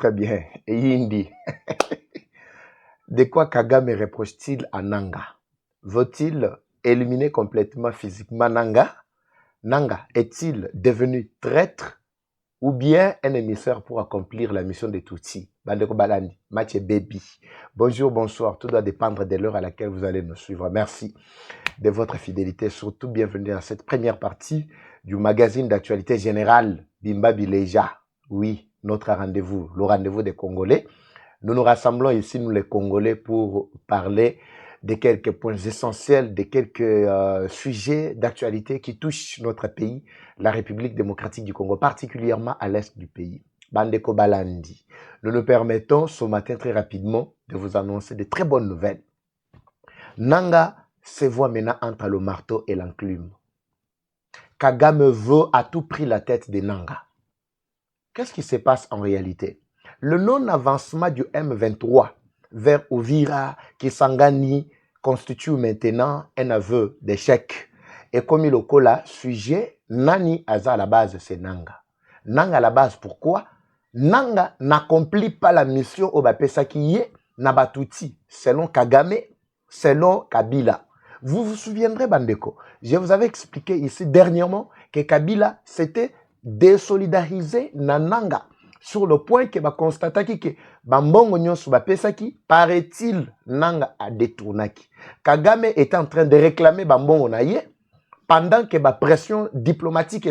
Très bien. Et Yindi. De quoi Kagame reproche-t-il à Nanga? Veut-il éliminer complètement physiquement Nanga? Nanga est-il devenu traître ou bien un émissaire pour accomplir la mission de Tutsi? Bandeko Balandi, Mathieu Baby. Bonjour, bonsoir. Tout doit dépendre de l'heure à laquelle vous allez nous suivre. Merci de votre fidélité. Surtout, bienvenue à cette première partie du magazine d'actualité générale Bimba Bileja. Oui, notre rendez-vous, le rendez-vous des Congolais. Nous nous rassemblons ici, nous les Congolais, pour parler de quelques points essentiels, de quelques sujets d'actualité qui touchent notre pays, la République démocratique du Congo, particulièrement à l'est du pays. Bandeko Balandi. Nous nous permettons ce matin très rapidement de vous annoncer de très bonnes nouvelles. Nanga se voit maintenant entre le marteau et l'enclume. Kagame veut à tout prix la tête de Nanga. Qu'est-ce qui se passe en réalité? Le non-avancement du M23 vers Uvira, Kisangani, constitue maintenant un aveu d'échec. Et comme il le là, sujet, Nani Aza à la base, c'est Nanga. Nanga à la base, pourquoi? Nanga n'accomplit pas la mission au Bapesa qui est Nabatuti, selon Kagame, selon Kabila. Vous vous souviendrez, Bandeko, je vous avais expliqué ici dernièrement que Kabila s'était désolidarisé na Nanga sur le point que va constater que Bambongo Nyonso Bapesaki, paraît-il, Nanga a détourné. Kagame était en train de réclamer Bambongo Naye pendant que la pression diplomatique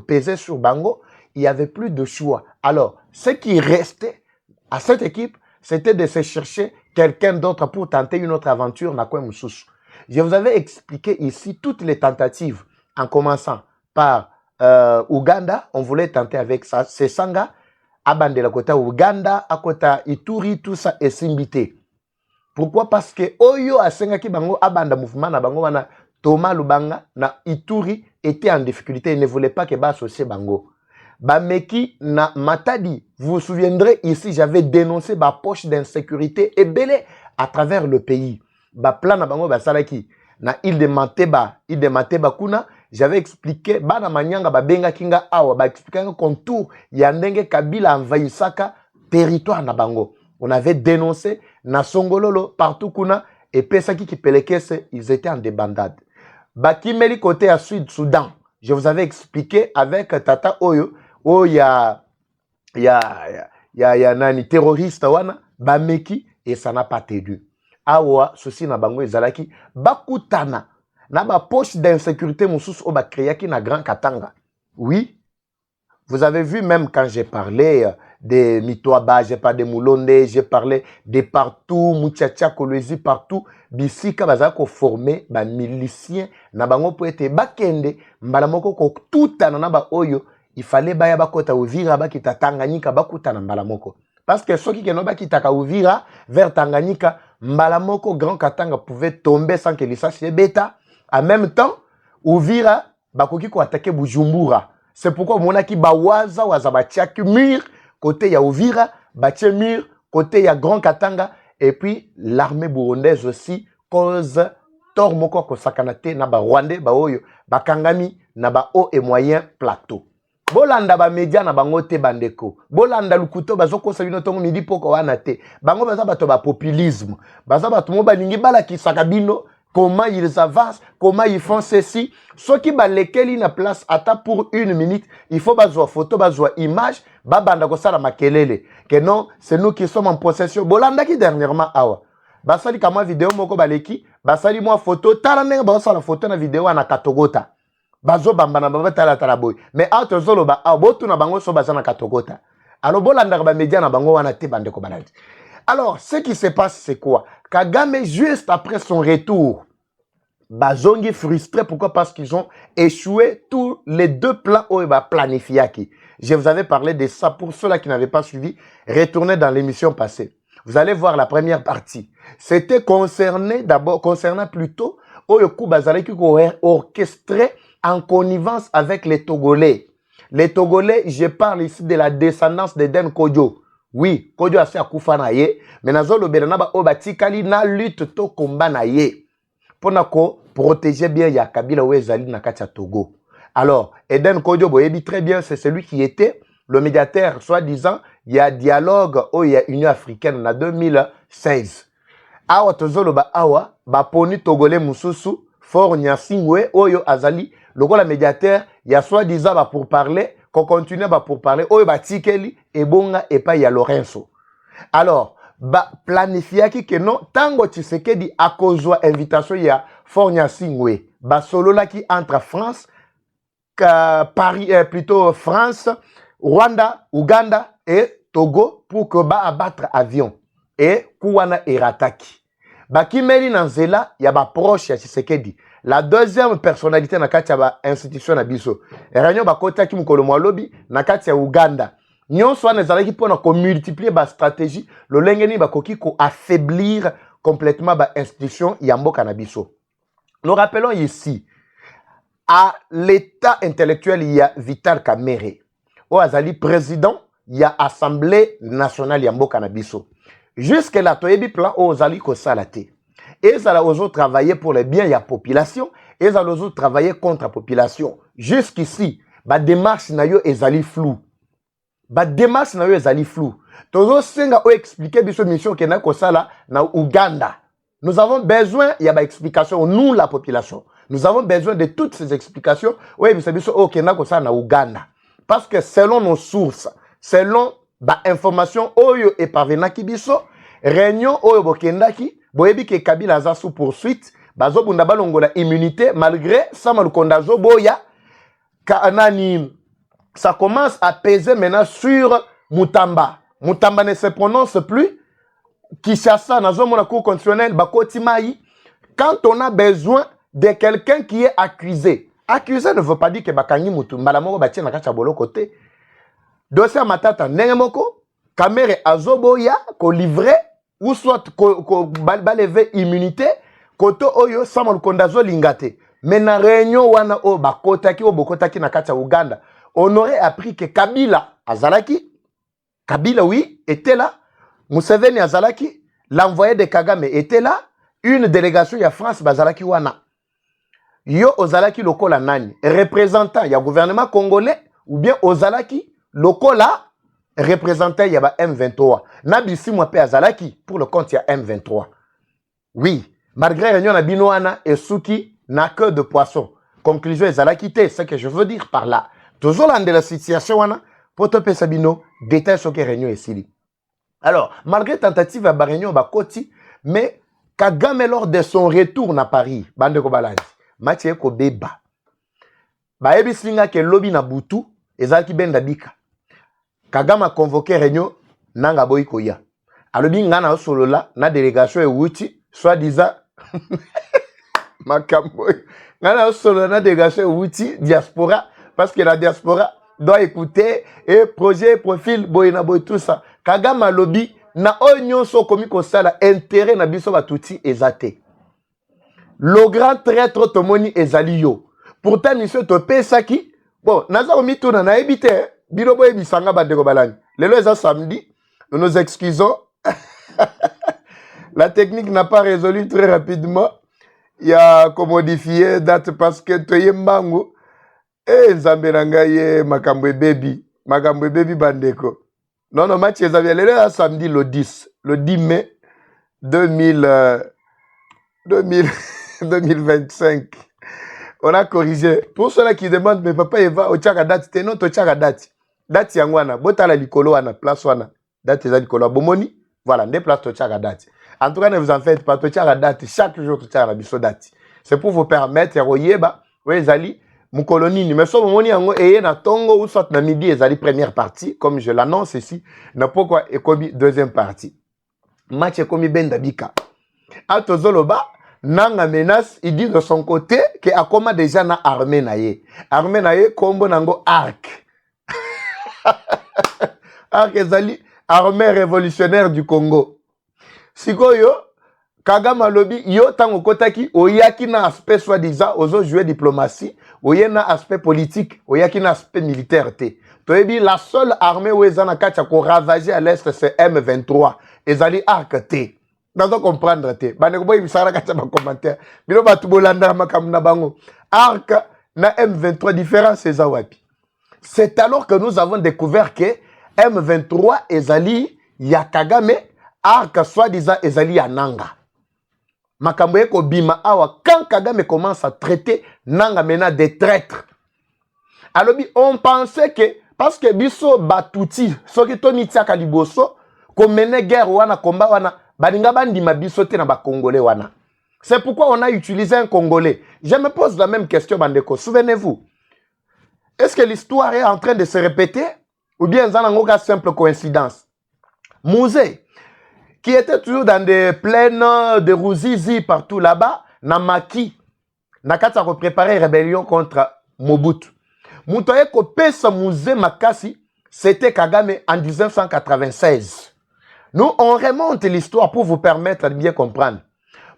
pesait sur Bango, il n'y avait plus de choix. Alors, ce qui restait à cette équipe, c'était de se chercher quelqu'un d'autre pour tenter une autre aventure. Je vous avais expliqué ici toutes les tentatives, en commençant par Ouganda, on voulait tenter avec ça, c'est Sanga, Abandela Kota Ouganda, Akota Ituri, tout ça est simbité. Pourquoi? Parce que Oyo Asengaki Bango, Abanda Mouvement, na Bango, wana Thomas Lubanga, na Ituri était en difficulté, il ne voulait pas que associer Bango. Bameki na Matadi, vous vous souviendrez, ici j'avais dénoncé ma poche d'insécurité et belé à travers le pays. Ba plan na Bango, Basalaki, na île de Mateba Kuna, j'avais expliqué, bana manyanga babenga kinga awa, ba expliqué un contour, yandenge Kabila envahissaka territoire na Bango. On avait dénoncé, na Songololo, partout kuna, et Pesaki qui pelekese, ils étaient en débandade. Bakimeli côté à Sud-Soudan, je vous avais expliqué avec Tata Oyo, oh ya nani terroriste wana, Bameki, et ça n'a pas tenu. Awa, ceci na Bango ezalaki, bakutana, na ba poche d'insécurité moussous au bakriaki na Grand Katanga. Oui, vous avez vu même quand j'ai parlé de Mitoaba, j'ai parlé de Moulonde, j'ai parlé de partout, Mouchacha, Kolwezi, partout, Bisika bazako formé ba miliciens na bango po ete bakende mbalamoko ko tutana na ba oyo, il fallait baya bakota Uvira bakita Tanganyika bakutana mbalamoko. Parce que ceux qui n'ont pas quitté Uvira vers Tanganyika, mbalamoko Grand Katanga pouvait tomber sans que l'issance soit bêta. En même temps, Uvira, bakoki ko attaquer Bujumbura. C'est pourquoi monaki bawaza waza batiaki mur côté ya Uvira, batie mur côté ya Grand Katanga, et puis l'armée burundaise aussi cause tort moko ko sakanate na ba Rwandais ba oyo bakangami na ba haut et moyen plateau. Bolanda ba média na bango te bandeko. Bolanda lukuto bazoko sa bino tongo midi poko wana te. Bango baza bato ba populisme. Baza bato mo balingi bala ki sakabino. Comment ils avancent, comment ils font ceci. Ceux qui ba lesquels na place ata pour une minute, il faut bazwa photo, bazwa image, babanda ko sala makelele. Que non, c'est nous qui sommes en possession. Bolanda qui dernièrement awa. Basali kama vidéo moko baleki, basali moi photo, tala nenga ba sala photo na vidéo na katogota. Bazo bambana baba tala tala boy. Mais autre zolo ba botu na bango so bazana katogota. Alors bolanda ba média na bango wana te bande ko balandi. Alors, ce qui se passe, c'est quoi? Kagame, juste après son retour, Bazongi frustré. Pourquoi? Parce qu'ils ont échoué tous les deux plans où il va planifier. Je vous avais parlé de ça. Pour ceux-là qui n'avaient pas suivi, retournez dans l'émission passée. Vous allez voir la première partie. C'était concernant plutôt Oyoku Bazaleki orchestré en connivence avec les Togolais. Les Togolais, je parle ici de la descendance de Den Kodjo. Oui, Kodjo a fait à Koufanaye, mais nazo le Belanaba Obatikali na lutte to combat naye. Pour protéger bien ya Kabila Ouezali na Katia Togo. Alors, Eden Kodjo Boyebi très bien, c'est celui qui était le médiateur, soi-disant, il y a dialogue il y a Union africaine en 2016. Awa tozoloba awa baponi togolais mususu Fort Nyasingwe oyo azali lokola médiateur ya soi-disant ba pour parler qu'on continue ba pour parler oyo batikeli ebonga epa ya Lorenzo. Alors ba planifiaki que non tango Tshisekedi akozwa invitation ya Fort Nyasingwe ba sololaki entre France Paris plutôt France, Rwanda, Ouganda et Togo pour que ba abattre avion et Kouana erataki. Bakimeli Nanzela, il y a ba proche ya Tshisekedi. La deuxième personnalité na kati ya ba institution na biso. Ranyo ba kota ki mukolo mwalobi na kati ya Uganda. Nyonso wana ezalaki pona ko multiplier ba stratégie, lo lengeni ba koki ko affaiblir complètement ba institution ya mboka na biso. Nous rappelons ici à l'état intellectuel il y a Vital Kamerhe. O azali président, il y a Assemblée nationale ya mboka na biso. Jusque là, toyebi plan ozali ko salate. Et ça a aussi travaillé pour le bien de la population. Et ça a aussi travaillé contre la population. Jusqu'ici, la démarche na yo ezali flou. La démarche na yo ezali flou. Tozo senga o expliquer biso mission ke na ko sala na Uganda. Nous avons besoin il y a ba explication nous la population. Nous avons besoin de toutes ces explications. Oui, biso o ke na ko sala na Uganda. Parce que selon nos sources, selon ba information oyo e parvenaki biso réunion oyo bokendaki boyebi ke Kabila za sous poursuite bazo bunda balongola immunité malgré ça malukonda zo boya kanani ça commence à peser maintenant sur Mutamba. Mutamba ne se prononce plus. Kinshasa nazo mona cour constitutionnelle bakoti mai quand on a besoin de quelqu'un qui est accusé. Accusé ne veut pas dire que bakangi mutu mbala moko batie na kacha bolo côté. Dossier matata ndenge moko Kamerhe azoboya ko livrer ou soit ko balever immunité koto oyo sama lukonda zo lingate. Mais na réunion wana o bakotaki o bokotaki na kati ya Uganda, on aurait appris que Kabila azalaki, Kabila oui était là, Museveni azalaki, l'envoyé de Kagame était là, une délégation ya France bazalaki wana. Yo ozalaki lokola nani, représentant ya gouvernement congolais ou bien ozalaki lokola représentant ya ba M23. Nabisi mwape azalaki pour le compte ya M23. Oui, malgré réunion na binoana et souki na queue de poisson. Conclusion ezalaki te, ce que je veux dire par là. Toujours là de la situation wana pour te pesa bino détail sur que réunion esili. Alors, malgré tentative à ba réunion ba koti, mais Kagame lors de son retour na Paris, bande ko balandi. Mathieu ko beba. Ba ebisinga ke lobby na butu ezalaki benda bika. Kagame a convoqué réunion nanga boy koya. Alobi ngana solola na délégation e wuti soi-disant makamboy. Ngana solola na délégation e wuti diaspora parce que la diaspora doit écouter et projet profil boy na boy tout ça. Kagame alobi na onyo so komi ko sala intérêt na biso batuti ezate. Le grand traître tomoni ezali yo. Pourtant monsieur to pesaki bon naza omi tuna na ebite Bilobo et Bisanga Bandeko Balani. Le loi samedi, nous nous excusons. La technique n'a pas résolu très rapidement. Il y a qu'à modifier date parce que tu es mbango. Et Nzamberangaye Makambwe Baby. Makambwe Baby Bandeko. Non, non, match Xavier. Le loi samedi le 10 mai 2025. On a corrigé. Pour ceux-là qui demandent, mais papa, il va au tchaka date. T'es non, au tchaka date. Date yangwana, botala likolo wana, place wana. Date za likolo bomoni. Voilà, des places to tchaka date. En tout cas, ne vous en faites pas, to tchaka date. Chaque jour, to tchaka biso date. C'est pour vous permettre, yeba, ouais, zali, moukolonini. Mais so bomoni yango, eye na tongo, ou soit na midi, ezali première partie, comme je l'annonce ici. Na pourquoi ekomi deuxième partie. Match ekomi benda bika. Ato zoloba, Nanga menace, il dit de son côté que akoma déjà na armée naye. Armée naye, kombo nango arc. Arc ezali, armée révolutionnaire du Congo. Sikoyo, Kagame lobi, yo tango kotaki, oyaki na aspect soi-disant, ozo jouer diplomatie, oye na aspect politique, oyaki na aspect militaire te. Toyebi, la seule armée où ezana kacha ko ravager à l'est, c'est M23. Ezali arc te. Nous devons comprendre. Arc na M23 différent c'est Zawapi. C'est alors que nous avons découvert que M23 ezali ya Kagame, arc soi-disant ezali ya Nanga. Makambo eko bima awa, quand Kagame commence à traiter Nanga maintenant des traîtres. Alors on pensait que, parce que biso batuti, soki toni tiaka liboso, ko mene guerre wana, combat wana, baninga bandima biso te na ba Congolais wana. C'est pourquoi on a utilisé un Congolais. Je me pose la même question, Bandeko. Souvenez-vous. Est-ce que l'histoire est en train de se répéter? Ou bien c'est une simple coïncidence? Mouzé, qui était toujours dans des plaines de Ruzizi partout là-bas, n'a maquis, n'a qu'à préparer une rébellion contre Mobutu. Moutoye Kopesa Mouzé Makasi, c'était Kagame en 1996. Nous, on remonte l'histoire pour vous permettre de bien comprendre.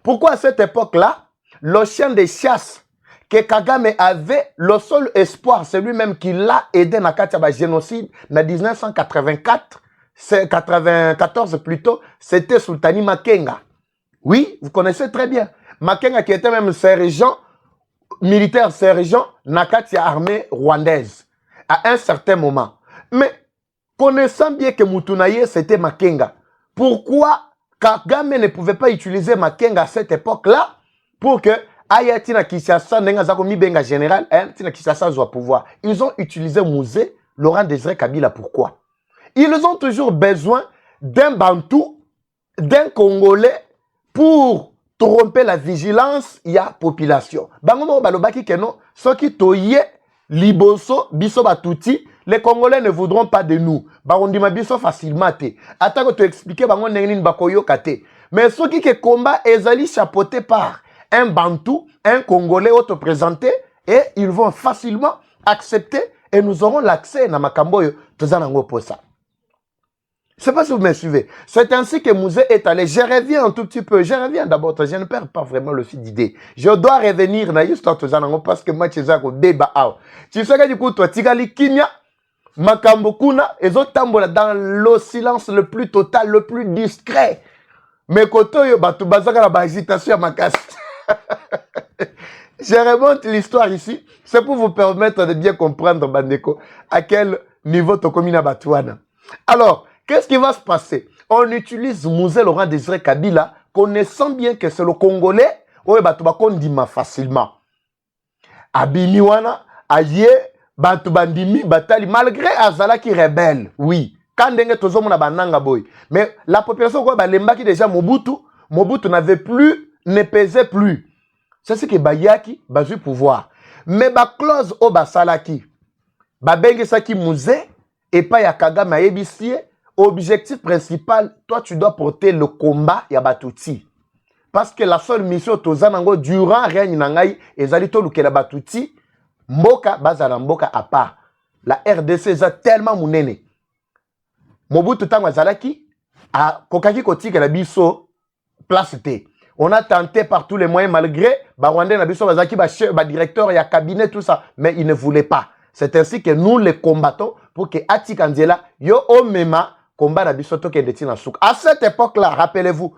Pourquoi à cette époque-là, le chien de chasse que Kagame avait, le seul espoir, c'est lui-même qui l'a aidé dans le génocide en 1984, 94 plutôt, c'était Sultani Makenga. Oui, vous connaissez très bien. Makenga qui était même sergent, militaire sergent, dans l'armée rwandaise, à un certain moment. Mais, connaissant bien que Moutunaye, c'était Makenga, pourquoi Kagame ne pouvait pas utiliser Makenga à cette époque-là pour que Ayatina Kishasa, Benga général, Ayatina Kishasa soit pouvoir. Ils ont utilisé Mouzé, Laurent Désiré Kabila. Pourquoi? Ils ont toujours besoin d'un Bantou, d'un Congolais pour tromper la vigilance, il y a population. Bangomo balobaki keno, soki toye liboso biso batuti, les Congolais ne voudront pas de nous. Barondima biso facilement te. Attends que tu expliques bango nengenin bakoyo kate. Mais ce qui est combat ezali chapeauté par un Bantou, un Congolais auto-présenté, et ils vont facilement accepter et nous aurons l'accès na makamboyo tozanango pour ça. Je ne sais pas si vous me suivez. C'est ainsi que Mouzé est allé. Je reviens un tout petit peu. Je reviens d'abord. Je ne perds pas vraiment le fil d'idée. Je dois revenir na l'histoire parce que moi, je suis un débat. Tu sais que du coup, toi, Tigali Kinya, Makambo Kuna, et autres tambola dans le silence le plus total, le plus discret. Mais quand yo batu bazaka la bagitation à ma casse. Je remonte l'histoire ici. C'est pour vous permettre de bien comprendre, Bandeko, à quel niveau tu commis na Batouana. Alors, qu'est-ce qui va se passer? On utilise Mouzé Laurent Désiré Kabila, connaissant bien que c'est le Congolais, où on dit facilement. Abimiwana, Aye, Batubandimi, Batali, malgré Azala qui rebelle, oui. Quand ndenge tozomo na bananga boy. Mais la population quoi balemba qui déjà Mobutu n'avait plus, ne pesait plus. C'est ce que Bayaki bazu pouvoir. Mais ba clause au basalaki. Ba bengi saki Mouzé et pas ya Kagame ayebisie. Objectif principal, toi tu dois porter le combat ya Batuti. Parce que la seule mission tozanango durant règne nangai ezali to lukela Batuti, mboka bazala mboka à part. La RDC est tellement munene. Mobutu tango azalaki a kokaki kotika la biso place T. On a tenté par tous les moyens malgré Rwandais na biso bazaki ba directeur ya cabinet tout ça, mais il ne voulait pas. C'est ainsi que nous les combattons pour que Atikandiela yo omema combat na bisoto ke ndeti na souk. À cette époque-là, rappelez-vous,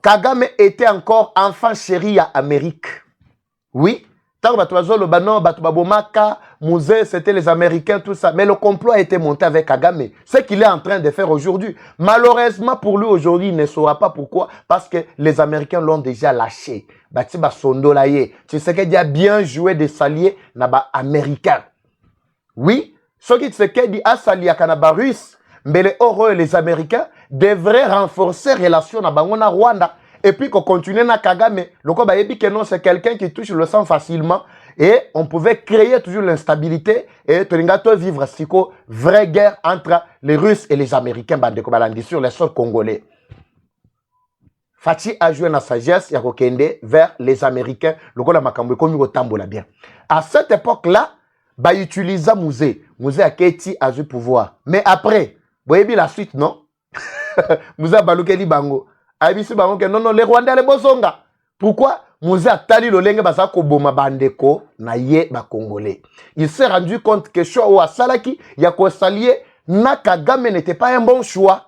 Kagame était encore enfant chéri à Amérique. Oui, tant que le banon, Batubabomaka, Mouzé, c'était les Américains, tout ça. Mais le complot a été monté avec Kagame. Ce qu'il est en train de faire aujourd'hui. Malheureusement pour lui aujourd'hui, il ne saura pas pourquoi. Parce que les Américains l'ont déjà lâché. Batiba Sondolaye. Tu sais qu'il a bien joué des saliers naba américains. Oui, ce qui se dit à Sali à Canabarus. Mais les Américains devraient renforcer les relations avec Rwanda. Et puis qu'on continue na Kagame. Le Koba Ebi que non, c'est quelqu'un qui touche le sang facilement. Et on pouvait créer toujours l'instabilité. Et Tolingato vivre siko vraie guerre entre les Russes et les Américains. Sur les sols congolais. Fati a joué la sagesse, ya kokende vers les Américains. Le Koba Makambo komi kotambola bien. À cette époque-là, ba utilisa Mouzé. Mouzé a Keti a eu pouvoir. Mais après, vous voyez la suite, non? Mouza Balukeli Bango. Aibisi Bango que non, les Rwandais, les Bosonga. Pourquoi? Mouza Tali Lolenge Basako Boma Bandeko, Naye ba Congolais. Il s'est rendu compte que choix ou Salaki, Yako Salier, Nakagame n'était pas un bon choix.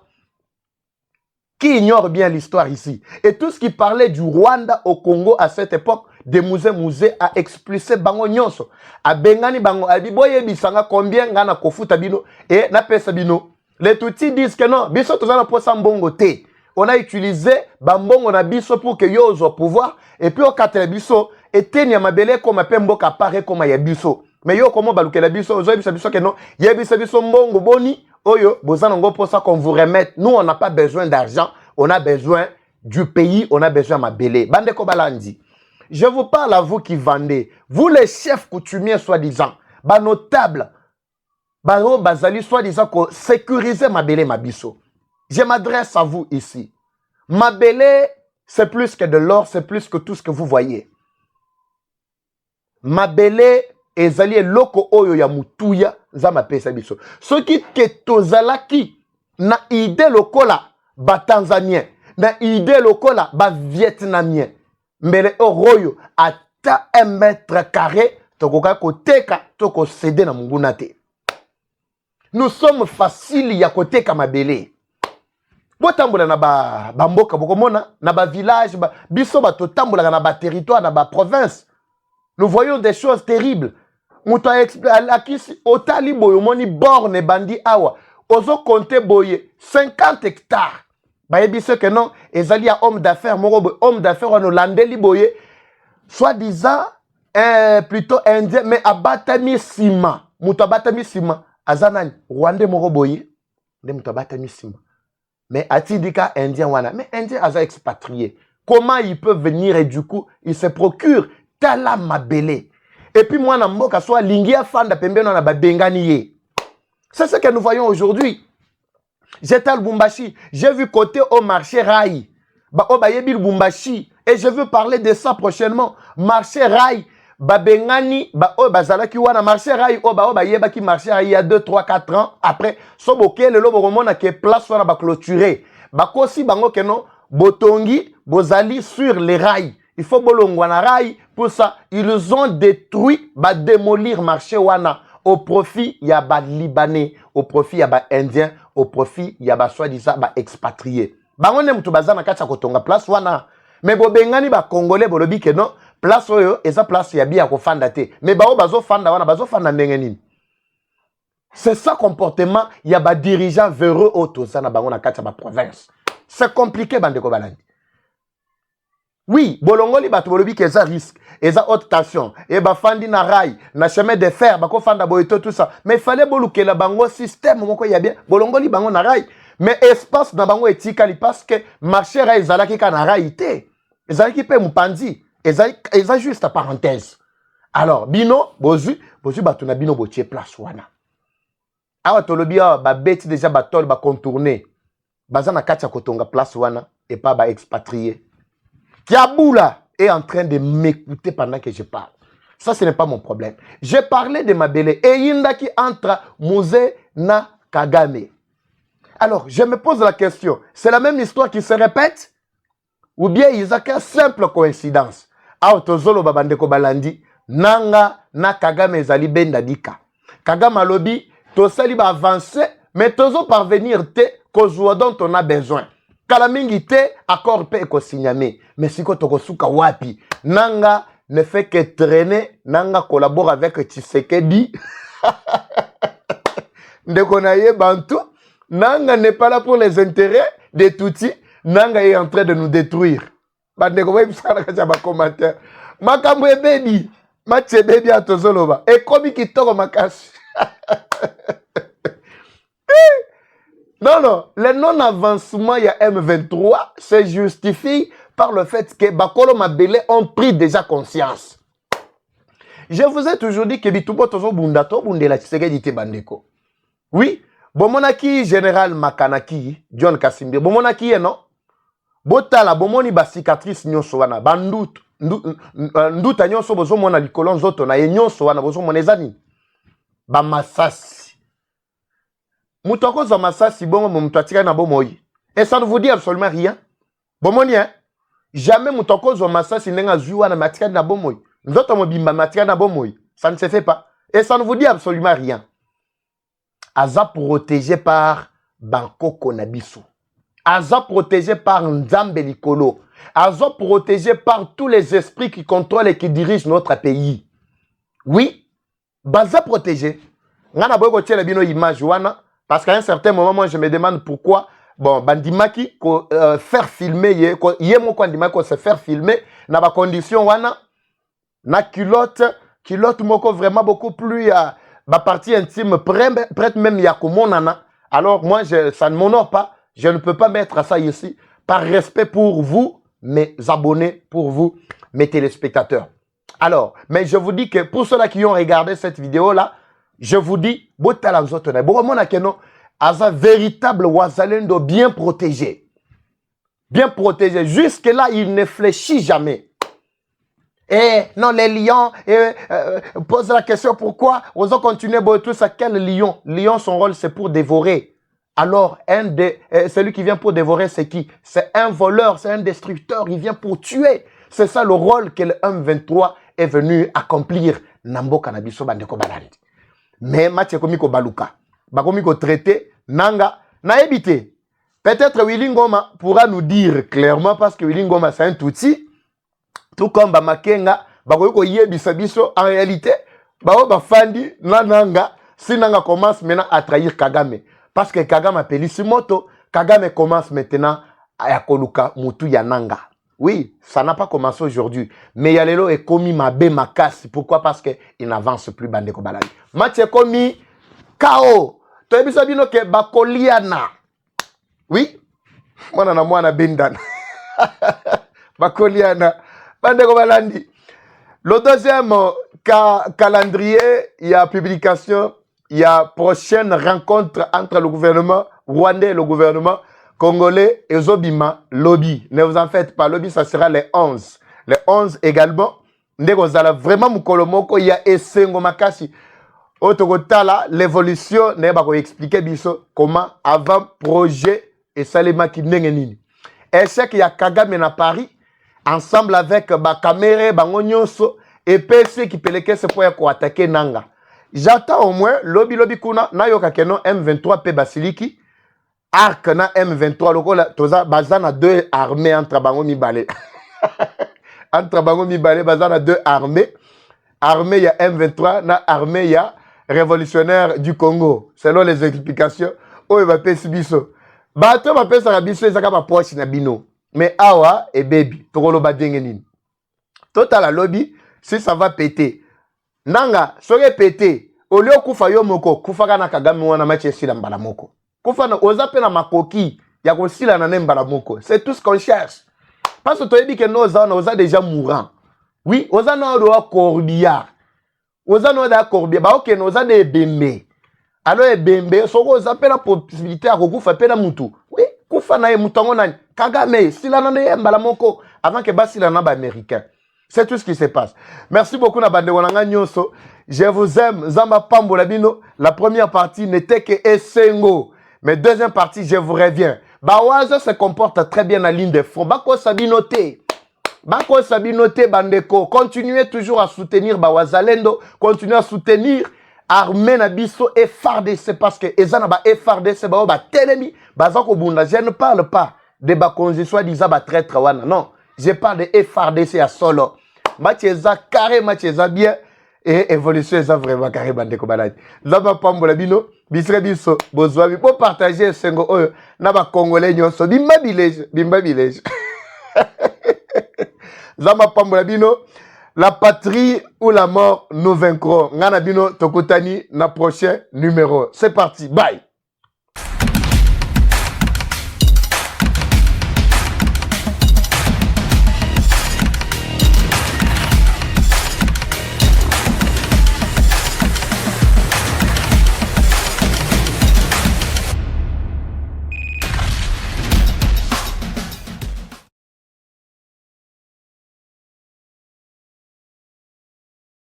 Qui ignore bien l'histoire ici? Et tout ce qui parlait du Rwanda au Congo à cette époque, de Mouzé a expulsé Bango Nyonso. A Bengani Bango, a dit, boye bisanga combien gana kofuta bino, et na pesa bino. Les Tutsis disent que non, biso tozana pour ça mbongo te. On a utilisé bambongo na biso pour que yo au pouvoir et puis au katele biso eteni ya mabele comme pemboka apparaît comme ya biso. Mais yo comment baluke la biso ozo biso que non, ya biso mbongo boni oyo bozana ngo pour ça qu'on vous remette. Nous on n'a pas besoin d'argent, on a besoin du pays, on a besoin de mabele. Bande ko balandi. Je vous parle à vous qui vendez. Vous les chefs coutumiers soi-disant, ba notables, ba bazali soi-disant ko sécuriser mabele mabiso. Je m'adresse à vous ici. Mabele, c'est plus que de l'or, c'est plus que tout ce que vous voyez. Mabele, ezali loko oyo ya mutuya, za mapesa biso. Ce qui ke tozalaki, na ide lokola, ba Tanzanien, na ide lokola, ba Vietnamien. Mbele oroyo, ata 1 mètre carré, tokoka koteka, toko céder na munguna te. Nous sommes faciles ya koteka mabele. Botambola na ba mboka bokomona na ba village biso ba totambola na ba territoire na ba province. Nous voyons des choses terribles. Muto akisi otali boyo moni borne bandi awa. Ozo compter boye 50 hectares. Ba yebise que non, ezali ya homme d'affaires moko homme d'affaires on landeli boye soi-disant plutôt indien mais abatami sima. Muto abatami sima azanani Rwandais moko boye. Nde muto abatami sima. Mais Atidika indien wana, mais indien a expatrié. Comment il peut venir et du coup, il se procure tala mabele. Et puis moi, namboka soit lingia fanda pembe na ba bengani. C'est ce que nous voyons aujourd'hui. J'étais à Lubumbashi, j'ai vu côté au marché Rai. Ba obayebi Lubumbashi et je veux parler de ça prochainement. Marché Rai. Ba bengani ba o bazalaki wana marché Rai oba yeba ki marché Rai il y a 2 3 4 ans après so boké le lobo romona ke place wana ba clôturer ba kosi bango ke non botongi bozali sur les rails il faut bolongwa na rail pour ça ils ont détruit ba démolir marché wana au profit ya ba libanais au profit ya ba indien au profit ya ba soi-disant ba expatriés bango ne mutu bazana kacha kotonga place wana mais bo bengani ba congolais bolobi ke non place oyo eza place ya biya ko fanda te mais bao bazo fanda wana bazo fanda ndenge nini. C'est ça comportement ya ba dirigeant véreux auto ça na bango na kati ba province. C'est compliqué bande ko balandi. Oui, bolongoli bato bolobi ke eza risque, eza haute tension, et ba fandi na rail, na chemin de fer, bako fanda boito tout ça. Mais il fallait boluke la bango système moko ya bien, bolongoli bango na rail, mais espace na bango etikali parce que marché rail zalaki ka na rail te. Ezalaki pe mupandi. Eza juste à parenthèse. Alors, bino, bozu batuna bino botie place wana. Awa tolobia ba beti déjà batol ba contourner. Bazana katia kotonga place wana et pas ba expatrié. Kiaboula est en train de m'écouter pendant que je parle. Ça ce n'est pas mon problème. J'ai parlé de Mabele et Yindaki entre Mouzé na Kagame. Alors, je me pose la question, c'est la même histoire qui se répète ou bien il y a qu'une simple coïncidence? Aotozolo babandeko balandi nanga na Kagame ezali benda dika. Kagame lobi tosali ba avancer mais tozo parvenir te kozwa dont on a besoin. Kala mingi te accord pe ko signame mais siko tokosuka wapi nanga ne fait que traîner nanga collabore avec Tshisekedi. Ndeko na ye bantu nanga n'est pas là pour les intérêts des Tutsis. Nanga est en train de nous détruire. Bandeko ba ibisana kacha ba commentaire. Makambo ebebi, matche bebi atozoloba. Et komi kitoko makasi. Non, le non-avancement il y a M23 se justifie par le fait que Bakolo Mabele ont pris déjà conscience. Je vous ai toujours dit que Bitubo Tozo Bundato Bundela Tshisekedi te bandeko. Oui, bomonaki général Makanaki, John Kasimbi, bomonaki non? Botala bomoni ba cicatrice nyonso wana bandutu nduta nyonso bozo mona likolo nzoto na ye nyonso wana bozo mona ezani ba masasi mutoko za masasi bongo mutu atika na bomoyi et ça ne vous dit absolument rien bomoni hein jamais mutoko za masasi ndenga zui wana matika na bomoyi nzoto mobimba matika na bomoyi ça ne se fait pas et ça ne vous dit absolument rien. Aza protégé par Bankoko Nabiso. Aza protégé par Nzambe Likolo. Aza protégé par tous les esprits qui contrôlent et qui dirigent notre pays. Oui, Baza protégé. Ngana boyko tiela bino image wana Parce qu'à un certain moment, moi, je me demande pourquoi, bon, bandimaki, faire filmer, yemo bandimaki, se faire filmer, na ba condition wana, na culotte moko vraiment beaucoup plus, ma partie intime, prête même yakumonana. Alors, moi, ça ne m'honore pas. Je ne peux pas mettre ça ici. Par respect pour vous, mes abonnés, pour vous, mes téléspectateurs. Alors, mais je vous dis que pour ceux-là qui ont regardé cette vidéo-là, je vous dis, Aza véritable Wazalendo bien protégé. Bien protégé. Jusque-là, il ne fléchit jamais. Et non, les lions, pose la question pourquoi on a continué tout ça. Quel lion? Lion, son rôle, c'est pour dévorer. Alors, celui qui vient pour dévorer, c'est qui? C'est un voleur, c'est un destructeur, il vient pour tuer. C'est ça le rôle que le M23 est venu accomplir. Nambo Kanabiso Bandeko Balandi. Mais Mathieu Komiko Baluka, Bakomiko traité, Nanga, n'a évité. Peut-être Willy Ngoma pourra nous dire clairement, parce que Willy Ngoma c'est un touti, tout comme Bamakenga, Bakoyoko Yebisa Biso, en réalité, Bafandi, Nanga, si Nanga commence maintenant à trahir Kagame. Parce que Kagame a peli moto, Kagame commence maintenant à Koluka Mutu Yananga. Oui, ça n'a pas commencé aujourd'hui. Mais Yalelo est commis ma casse. Pourquoi? Parce qu'il n'avance plus Bandeko Baladi. Mathieu commis KO. Tu as vu ça bien que Bakoliana. Oui? Moi, Bendan. Bakoliana. Bandeko Balandi. Le deuxième calendrier, il y a publication, il y a prochaine rencontre entre le gouvernement rwandais et le gouvernement congolais et Zobima, lobby. Ne vous en faites pas, lobby, ça sera les 11. Les 11 également. Ndegozala vraiment mukolomoko, il y a Essengo Makasi. Otokotala, l'évolution, ne va expliquer biso comment avant projet et Salema Kinengenini. Échec, il y a Kagame na Paris, ensemble avec Bakamere, Bangonyonso, et PC qui peleke se pour attaquer Nanga. J'attends au moins, lobby kuna, na yoka keno M23 P Basiliki, Arc na M23, lokola toza bazana deux armées entre bango mibale. Entre bango mibale bazana deux armées. Armée il y a M23 na armée il y a révolutionnaire du Congo. Selon les explications, oh va pesi biso. Bato va pesa na biso ezaka ba poche na bino. Mais awa et baby, tokolo ba dengenini. Total la lobby, si ça va péter. Nanga, soge péter. Au lieu kufa yo moko, kufa kana Kagame wana match sila mbala moko. Kufana ozape na makoki ya kosila na nembala moko. C'est tout ce qu'on cherche. Parce que tu as dit que nos gens sont déjà mourants. Oui, aux gens ont cordia. Aux gens ont cordia. Bah ok, nos gens des bembe. Alors les bembe, so ko zape la possibilité à kufa pe na mutu. Oui, kufa na mutango na Kagame sila na nembala moko avant que basila na ba américain. C'est tout ce qui se passe. Merci beaucoup na bande wananga nyonso. Je vous aime. Zamba Pambola Bino. La première partie n'était que Essengo. Mais deuxième partie, je vous reviens. Bawaza se comporte très bien en ligne de front. Bako Sabinote. Bako Sabinote Bandeko. Continuez toujours à soutenir Bawazalendo. Continuez à soutenir Armée Nabiso et FARDC. Parce que Ezana ba FARDC ba telemi. Bazako Bunda. Je ne parle pas de Bakonzi soi-disant ba traître wana. Non. Je parle de FARDC à solo. Mathieza carré, Mathieza bien. Et évolution, ça vraiment carré Bandeko Baladi. Zaba Pambola Bino. Bisre biso, bozwabi, pour partager Sengo oyo, na ba Congolais nyonso, bimba village. Zama Pambola Bino, la patrie ou la mort, nous vaincrons. Ngana Bino, Tokotani, na prochain numéro. C'est parti, bye.